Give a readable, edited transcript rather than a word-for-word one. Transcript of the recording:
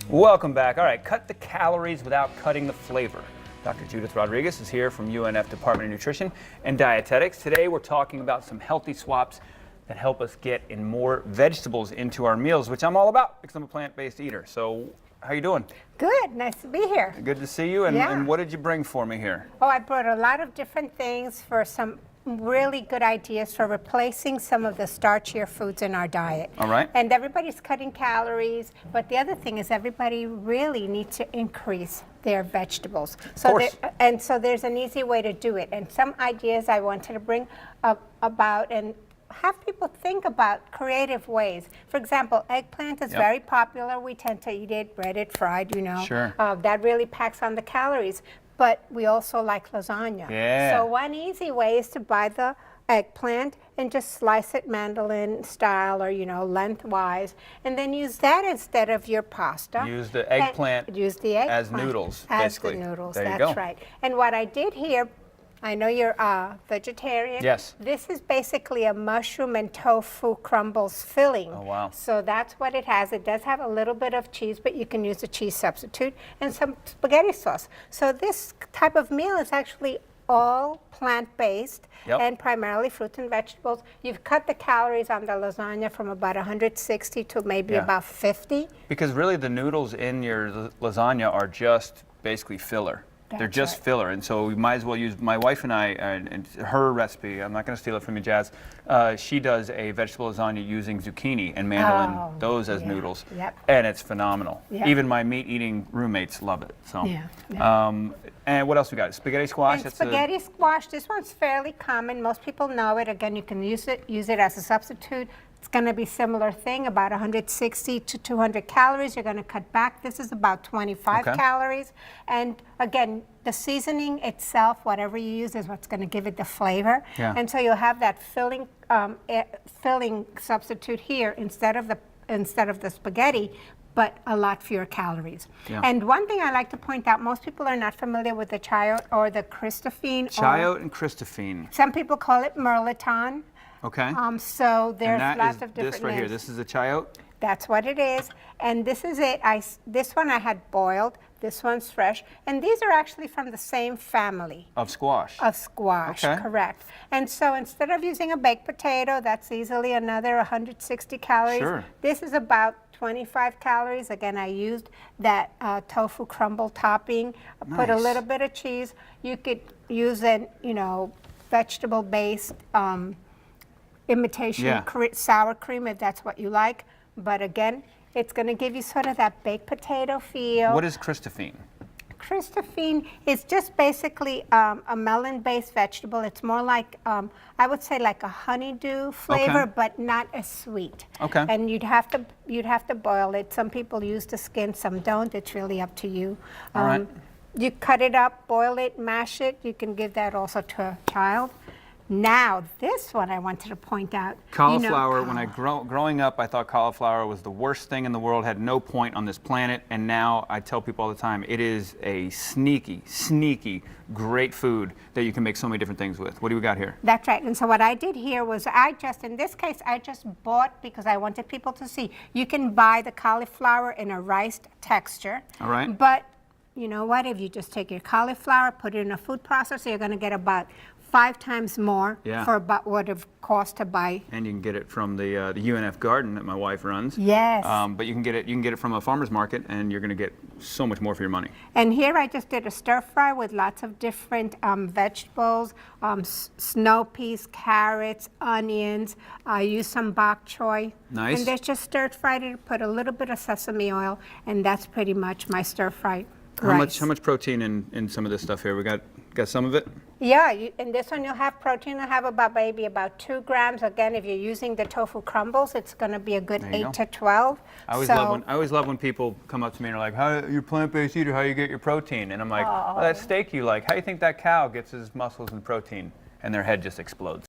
Welcome back. All right, cut the calories without cutting the flavor. Dr. Judith Rodriguez is here from UNF Department of Nutrition and Dietetics. Today we're talking about some healthy swaps that help us get in more vegetables into our meals, which I'm all about because I'm a plant-based eater. So how you doing? Good, nice to be here. Good to see you. And what did you bring for me here? Oh, I brought a lot of different things for some really good ideas for replacing some of the starchier foods in our diet. All right. And everybody's cutting calories, but the other thing is everybody really needs to increase their vegetables. Of course. So there's an easy way to do it. And some ideas I wanted to bring up about and have people think about creative ways. For example, eggplant is very popular. We tend to eat it, breaded, fried, you know. Sure. That really packs on the calories. But we also like lasagna. Yeah. So one easy way is to buy the eggplant and just slice it mandolin style or, you know, lengthwise, and then use that instead of your pasta. Use the eggplant, as noodles, basically. As the noodles, there you that's go. right. And what I did here, I know you're vegetarian. Yes. This is basically a mushroom and tofu crumbles filling. Oh, wow. So that's what it has. It does have a little bit of cheese, but you can use a cheese substitute and some spaghetti sauce. So this type of meal is actually all plant-based and primarily fruits and vegetables. You've cut the calories on the lasagna from about 160 to maybe about 50. Because really the noodles in your lasagna are just basically filler. They're just filler, and so we might as well use, my wife and I, and her recipe, I'm not going to steal it from you, Jazz, she does a vegetable lasagna using zucchini and mandolin, those as noodles, and it's phenomenal. Even my meat-eating roommates love it. So, and what else we got? Spaghetti squash? And spaghetti squash, this one's fairly common. Most people know it. Again, you can use it as a substitute. It's going to be similar thing, about 160 to 200 calories. You're going to cut back. This is about 25 calories. And again, the seasoning itself, whatever you use, is what's going to give it the flavor. And so you'll have that filling substitute here instead of the spaghetti, but a lot fewer calories. And one thing I like to point out, most people are not familiar with the chayote or the Christophine. Chayote and Christophine. Some people call it mirliton. Okay. So there's lots of different this right names. here. This is a chayote? That's what it is. And this is it. This one I had boiled. This one's fresh. And these are actually from the same family. Of squash. Of squash, correct. And so instead of using a baked potato, that's easily another 160 calories. Sure. This is about 25 calories. Again, I used that tofu crumble topping. I put a little bit of cheese. You could use an, you know, vegetable-based imitation sour cream if that's what you like. But again, it's going to give you sort of that baked potato feel. What is Christophine? Christophine is just basically a melon-based vegetable. It's more like, I would say like a honeydew flavor, but not as sweet. And you'd have to boil it. Some people use the skin, some don't. It's really up to you. You cut it up, boil it, mash it. You can give that also to a child. Now, this one I wanted to point out. Cauliflower, when growing up, I thought cauliflower was the worst thing in the world, had no point on this planet, and now I tell people all the time, it is a sneaky, sneaky, great food that you can make so many different things with. What do we got here? That's right, and so what I did here was in this case, I just bought, because I wanted people to see, you can buy the cauliflower in a riced texture. All right. But you know what, if you just take your cauliflower, put it in a food processor, you're going to get about 5 times more for about what it costs to buy. And you can get it from the UNF garden that my wife runs. Yes. But you can get it from a farmer's market, and you're going to get so much more for your money. And here I just did a stir fry with lots of different vegetables, snow peas, carrots, onions. I used some bok choy. Nice. And that's just stir fried it. Put a little bit of sesame oil, and that's pretty much my stir fry. How much protein in some of this stuff here? We got some of it? Yeah, in this one you'll have protein. You'll have maybe about 2 grams. Again, if you're using the tofu crumbles, it's going to be a good 8 to 12. I always love when people come up to me and are like, "How you're a plant-based eater? How you get your protein?" And I'm like, "Oh, that steak you like. How do you think that cow gets his muscles and protein?" And their head just explodes.